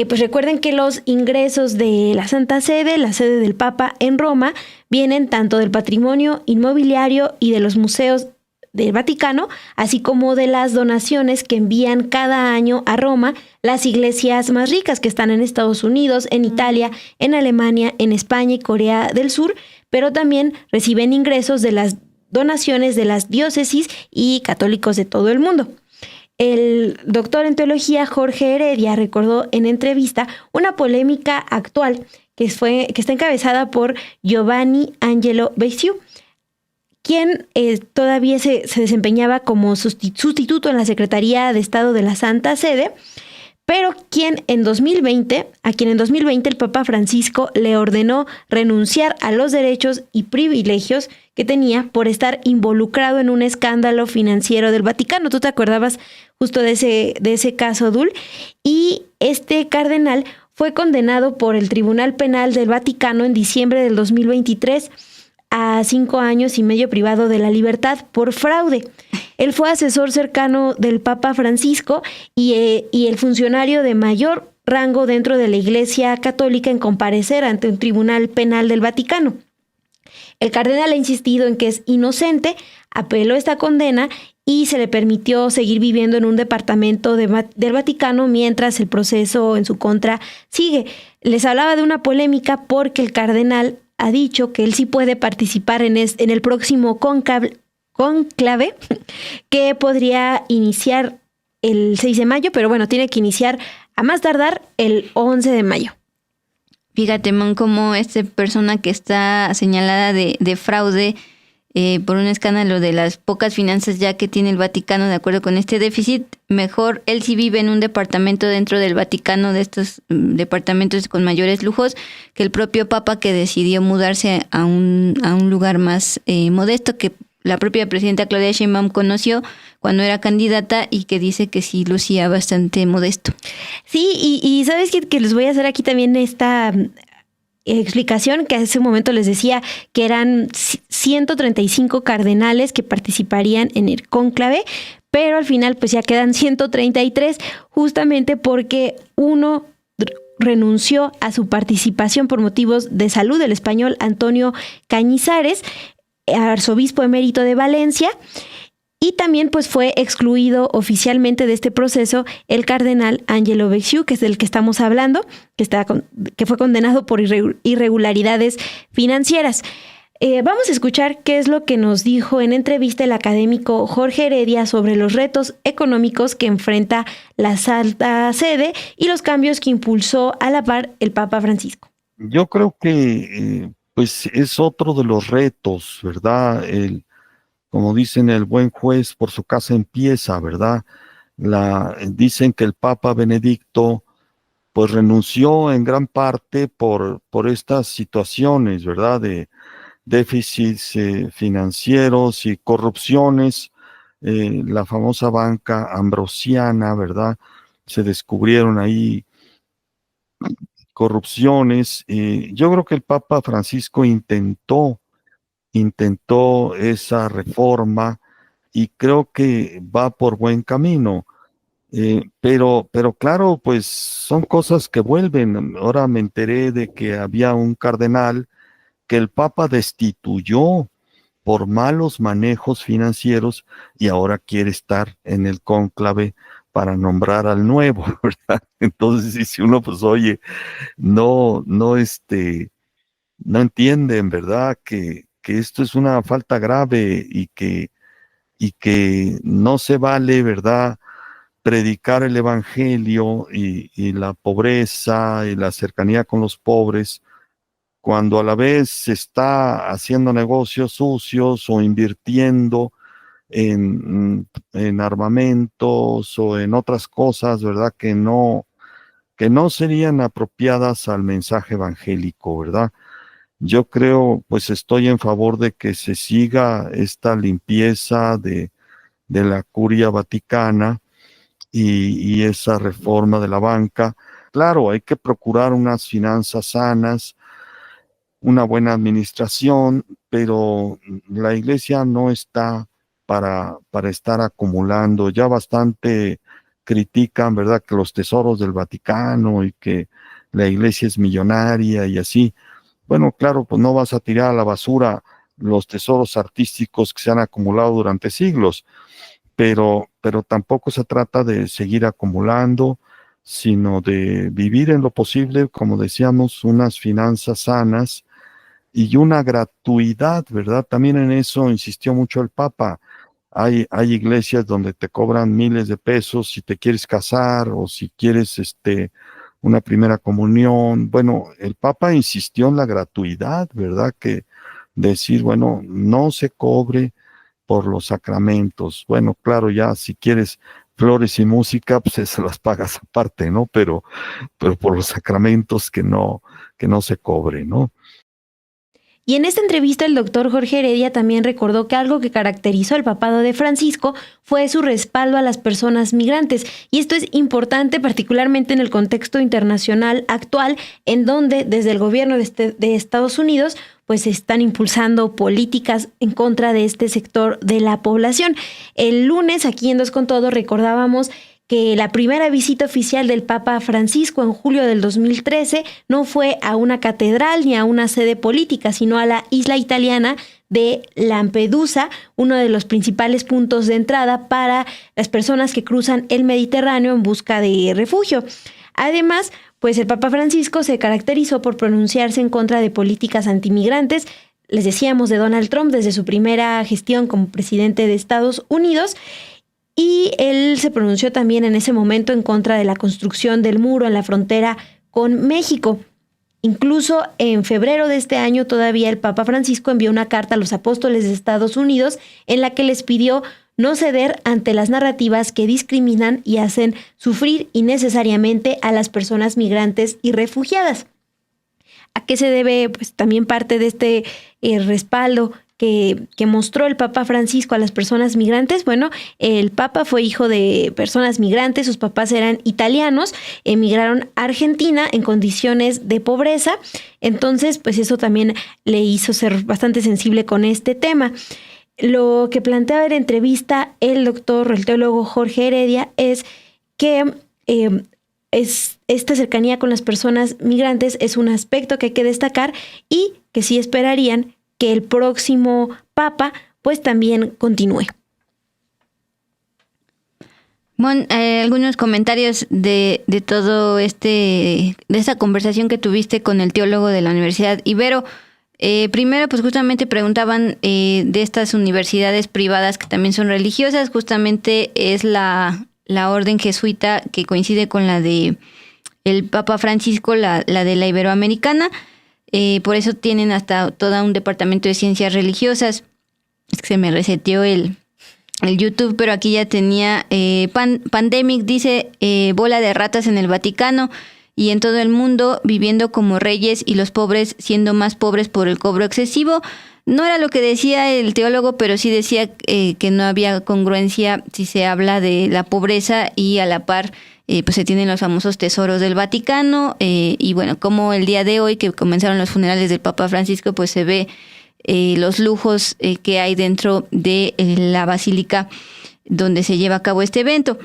pues recuerden que los ingresos de la Santa Sede, la sede del Papa en Roma, vienen tanto del patrimonio inmobiliario y de los museos del Vaticano, así como de las donaciones que envían cada año a Roma las iglesias más ricas que están en Estados Unidos, en Italia, en Alemania, en España y Corea del Sur, pero también reciben ingresos de las donaciones de las diócesis y católicos de todo el mundo. El doctor en teología Jorge Heredia recordó en entrevista una polémica actual que está encabezada por Giovanni Angelo Becciu, quien todavía se desempeñaba como sustituto en la Secretaría de Estado de la Santa Sede, pero a quien en 2020 el Papa Francisco le ordenó renunciar a los derechos y privilegios que tenía por estar involucrado en un escándalo financiero del Vaticano. ¿Tú te acordabas justo de ese caso, Dul? Y este cardenal fue condenado por el Tribunal Penal del Vaticano en diciembre del 2023 a 5 años y medio privado de la libertad por fraude. Él fue asesor cercano del Papa Francisco y el funcionario de mayor rango dentro de la Iglesia Católica en comparecer ante un tribunal penal del Vaticano. El cardenal ha insistido en que es inocente, apeló esta condena y se le permitió seguir viviendo en un departamento del Vaticano mientras el proceso en su contra sigue. Les hablaba de una polémica porque el cardenal ha dicho que él sí puede participar en el próximo cónclave que podría iniciar el 6 de mayo, pero bueno, tiene que iniciar a más tardar el 11 de mayo. Fíjate, Mon, como esta persona que está señalada de fraude por un escándalo de las pocas finanzas ya que tiene el Vaticano de acuerdo con este déficit, mejor él sí vive en un departamento dentro del Vaticano, de estos departamentos con mayores lujos, que el propio Papa, que decidió mudarse a un lugar más modesto, que la propia presidenta Claudia Sheinbaum conoció cuando era candidata y que dice que sí lucía bastante modesto. Sí, y ¿sabes qué? Que les voy a hacer aquí también esta explicación, que hace un momento les decía que eran 135 cardenales que participarían en el cónclave, pero al final pues ya quedan 133, justamente porque uno renunció a su participación por motivos de salud, el español Antonio Cañizares, arzobispo emérito de Valencia, y también pues fue excluido oficialmente de este proceso el cardenal Angelo Becciu, que es del que estamos hablando, que fue condenado por irregularidades financieras. Vamos a escuchar qué es lo que nos dijo en entrevista el académico Jorge Heredia sobre los retos económicos que enfrenta la Santa Sede y los cambios que impulsó a la par el Papa Francisco. Yo creo que pues es otro de los retos, ¿verdad? Como dicen, el buen juez por su casa empieza, ¿verdad? Dicen que el Papa Benedicto pues renunció en gran parte por estas situaciones, ¿verdad? De déficits financieros y corrupciones. La famosa banca ambrosiana, ¿verdad? Se descubrieron ahí corrupciones. Yo creo que el Papa Francisco intentó esa reforma y creo que va por buen camino. Pero claro, pues son cosas que vuelven. Ahora me enteré de que había un cardenal que el Papa destituyó por malos manejos financieros y ahora quiere estar en el cónclave para nombrar al nuevo, ¿verdad? Entonces dice uno, pues oye, no entienden, ¿verdad? Que esto es una falta grave y que no se vale, ¿verdad? Predicar el evangelio y la pobreza y la cercanía con los pobres, cuando a la vez se está haciendo negocios sucios o invirtiendo en armamentos o en otras cosas, ¿verdad? Que no serían apropiadas al mensaje evangélico, ¿verdad? Yo creo, pues estoy en favor de que se siga esta limpieza de la curia vaticana y esa reforma de la banca. Claro, hay que procurar unas finanzas sanas, una buena administración, pero la iglesia no está para estar acumulando. Ya bastante critican, ¿verdad?, que los tesoros del Vaticano y que la iglesia es millonaria y así. Bueno, claro, pues no vas a tirar a la basura los tesoros artísticos que se han acumulado durante siglos, pero tampoco se trata de seguir acumulando, sino de vivir en lo posible, como decíamos, unas finanzas sanas y una gratuidad, ¿verdad? También en eso insistió mucho el Papa. Hay iglesias donde te cobran miles de pesos si te quieres casar o si quieres una primera comunión. Bueno, el Papa insistió en la gratuidad, ¿verdad? Que decir, bueno, no se cobre por los sacramentos. Bueno, claro, ya si quieres flores y música, pues se las pagas aparte, ¿no? Pero por los sacramentos que no se cobre, ¿no? Y en esta entrevista el doctor Jorge Heredia también recordó que algo que caracterizó el papado de Francisco fue su respaldo a las personas migrantes. Y esto es importante particularmente en el contexto internacional actual, en donde desde el gobierno de Estados Unidos pues se están impulsando políticas en contra de este sector de la población. El lunes aquí en Dos con Todo recordábamos que la primera visita oficial del Papa Francisco en julio del 2013 no fue a una catedral ni a una sede política, sino a la isla italiana de Lampedusa, uno de los principales puntos de entrada para las personas que cruzan el Mediterráneo en busca de refugio. Además, pues el Papa Francisco se caracterizó por pronunciarse en contra de políticas antimigrantes, les decíamos, de Donald Trump desde su primera gestión como presidente de Estados Unidos. Y él se pronunció también en ese momento en contra de la construcción del muro en la frontera con México. Incluso en febrero de este año todavía el Papa Francisco envió una carta a los apóstoles de Estados Unidos en la que les pidió no ceder ante las narrativas que discriminan y hacen sufrir innecesariamente a las personas migrantes y refugiadas. ¿A qué se debe pues también parte de este respaldo que mostró el Papa Francisco a las personas migrantes? Bueno, el Papa fue hijo de personas migrantes, sus papás eran italianos, emigraron a Argentina en condiciones de pobreza, entonces pues eso también le hizo ser bastante sensible con este tema. Lo que plantea en entrevista el teólogo Jorge Heredia es que esta cercanía con las personas migrantes es un aspecto que hay que destacar y que sí esperarían que el próximo Papa pues también continúe. Bueno, algunos comentarios de todo de esta conversación que tuviste con el teólogo de la Universidad Ibero. Primero, pues justamente preguntaban de estas universidades privadas que también son religiosas, justamente es la orden jesuita que coincide con la de el Papa Francisco, la de la Iberoamericana. Por eso tienen hasta todo un departamento de ciencias religiosas. Es que se me reseteó el YouTube, pero aquí ya tenía Pandemic, dice bola de ratas en el Vaticano y en todo el mundo viviendo como reyes y los pobres siendo más pobres por el cobro excesivo. No era lo que decía el teólogo, pero sí decía que no había congruencia si se habla de la pobreza y a la par pues se tienen los famosos tesoros del Vaticano y bueno, como el día de hoy que comenzaron los funerales del Papa Francisco, pues se ve los lujos que hay dentro de la basílica donde se lleva a cabo este evento.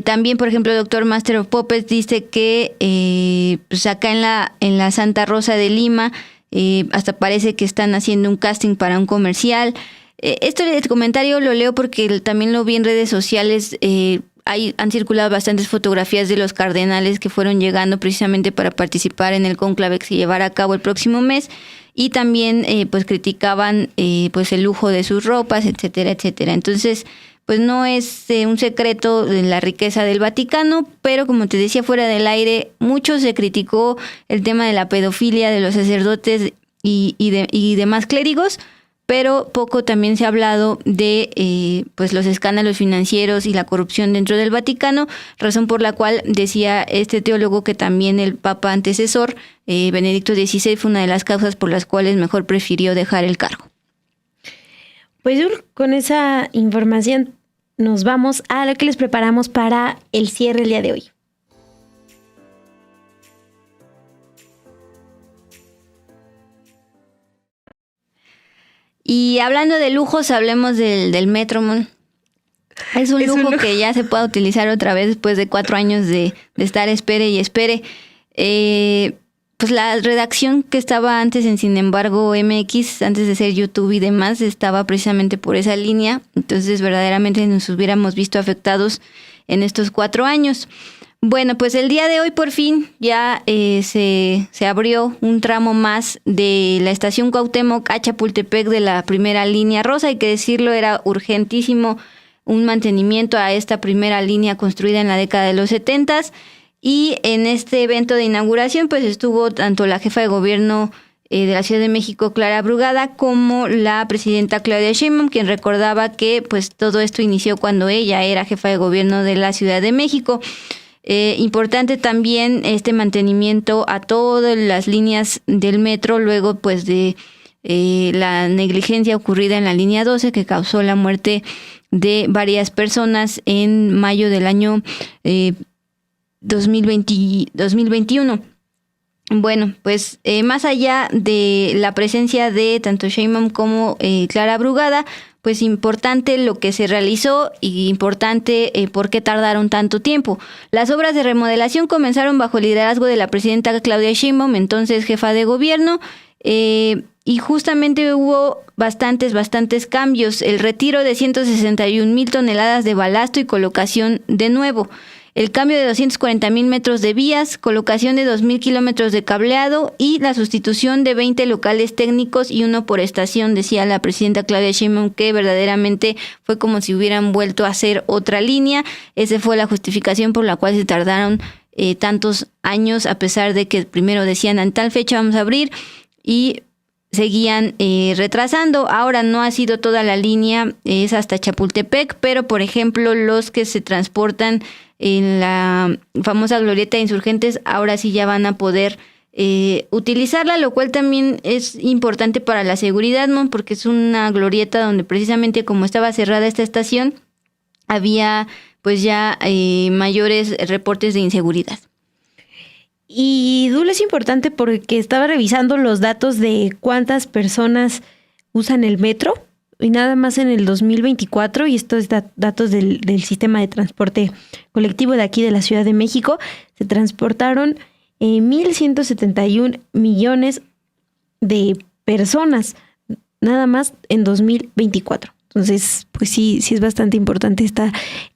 También, por ejemplo, el doctor Master of Puppets dice que pues acá en la Santa Rosa de Lima hasta parece que están haciendo un casting para un comercial. Este comentario lo leo porque también lo vi en redes sociales. Han circulado bastantes fotografías de los cardenales que fueron llegando precisamente para participar en el cónclave que se llevará a cabo el próximo mes y también pues criticaban pues el lujo de sus ropas, etcétera, etcétera. Entonces, pues no es un secreto de la riqueza del Vaticano, pero como te decía fuera del aire, mucho se criticó el tema de la pedofilia de los sacerdotes y demás clérigos, pero poco también se ha hablado de pues los escándalos financieros y la corrupción dentro del Vaticano, razón por la cual decía este teólogo que también el Papa antecesor, Benedicto XVI, fue una de las causas por las cuales mejor prefirió dejar el cargo. Pues con esa información nos vamos a lo que les preparamos para el cierre el día de hoy. Y hablando de lujos, hablemos del Metromon. Es un lujo que ya se puede utilizar otra vez después de 4 años de estar espere y espere. Pues la redacción que estaba antes en Sin embargo MX, antes de ser YouTube y demás, estaba precisamente por esa línea. Entonces verdaderamente nos hubiéramos visto afectados en estos 4 años. Bueno, pues el día de hoy por fin ya se abrió un tramo más de la estación Cuauhtémoc a Chapultepec de la primera línea rosa. Hay que decirlo, era urgentísimo un mantenimiento a esta primera línea construida en la década de los 70s. Y en este evento de inauguración pues estuvo tanto la jefa de gobierno de la Ciudad de México, Clara Brugada, como la presidenta Claudia Sheinbaum, quien recordaba que pues todo esto inició cuando ella era jefa de gobierno de la Ciudad de México. Importante también este mantenimiento a todas las líneas del metro, luego pues de la negligencia ocurrida en la línea 12 que causó la muerte de varias personas en mayo del año 2021. Bueno, pues más allá de la presencia de tanto Sheinbaum como Clara Brugada, pues importante lo que se realizó y importante por qué tardaron tanto tiempo. Las obras de remodelación comenzaron bajo el liderazgo de la presidenta Claudia Sheinbaum, entonces jefa de gobierno, y justamente hubo bastantes cambios. El retiro de 161,000 toneladas de balasto y colocación de nuevo. El cambio de 240,000 metros de vías, colocación de 2,000 kilómetros de cableado y la sustitución de 20 locales técnicos y uno por estación, decía la presidenta Claudia Sheinbaum, que verdaderamente fue como si hubieran vuelto a hacer otra línea. Esa fue la justificación por la cual se tardaron tantos años, a pesar de que primero decían en tal fecha vamos a abrir y seguían retrasando. Ahora no ha sido toda la línea, es hasta Chapultepec, pero por ejemplo los que se transportan en la famosa glorieta de Insurgentes ahora sí ya van a poder utilizarla, lo cual también es importante para la seguridad, ¿no? Porque es una glorieta donde precisamente como estaba cerrada esta estación había pues ya mayores reportes de inseguridad. Y Dul, es importante porque estaba revisando los datos de cuántas personas usan el metro y nada más en el 2024, y estos datos del sistema de transporte colectivo de aquí de la Ciudad de México, se transportaron 1,171 millones de personas nada más en 2024. Entonces, pues sí es bastante importante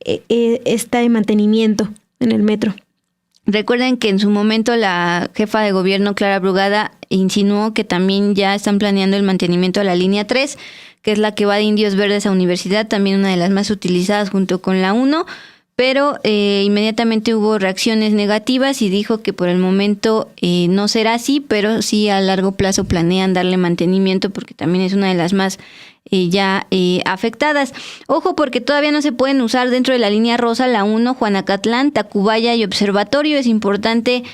este mantenimiento en el metro. Recuerden que en su momento la jefa de gobierno, Clara Brugada, insinuó que también ya están planeando el mantenimiento de la línea 3, que es la que va de Indios Verdes a Universidad, también una de las más utilizadas junto con la 1, pero inmediatamente hubo reacciones negativas y dijo que por el momento no será así, pero sí a largo plazo planean darle mantenimiento porque también es una de las más afectadas. Ojo, porque todavía no se pueden usar dentro de la línea rosa la 1, Juanacatlán, Tacubaya y Observatorio. Es importante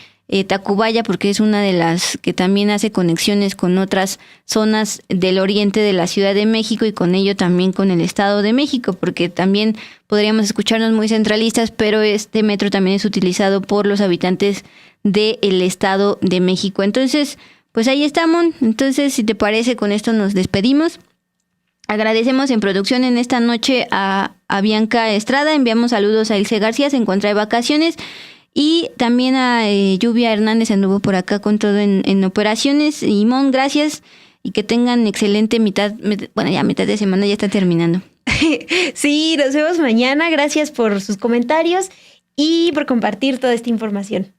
Tacubaya porque es una de las que también hace conexiones con otras zonas del oriente de la Ciudad de México y con ello también con el Estado de México, porque también podríamos escucharnos muy centralistas, pero este metro también es utilizado por los habitantes del Estado de México. Entonces, pues ahí estamos. Entonces, si te parece, con esto nos despedimos. Agradecemos en producción en esta noche a Bianca Estrada, enviamos saludos a Ilse García, se encuentra de vacaciones, y también a Lluvia Hernández, anduvo por acá con todo en operaciones. Y Mon, gracias, y que tengan excelente mitad de semana, ya está terminando. Sí, nos vemos mañana, gracias por sus comentarios y por compartir toda esta información.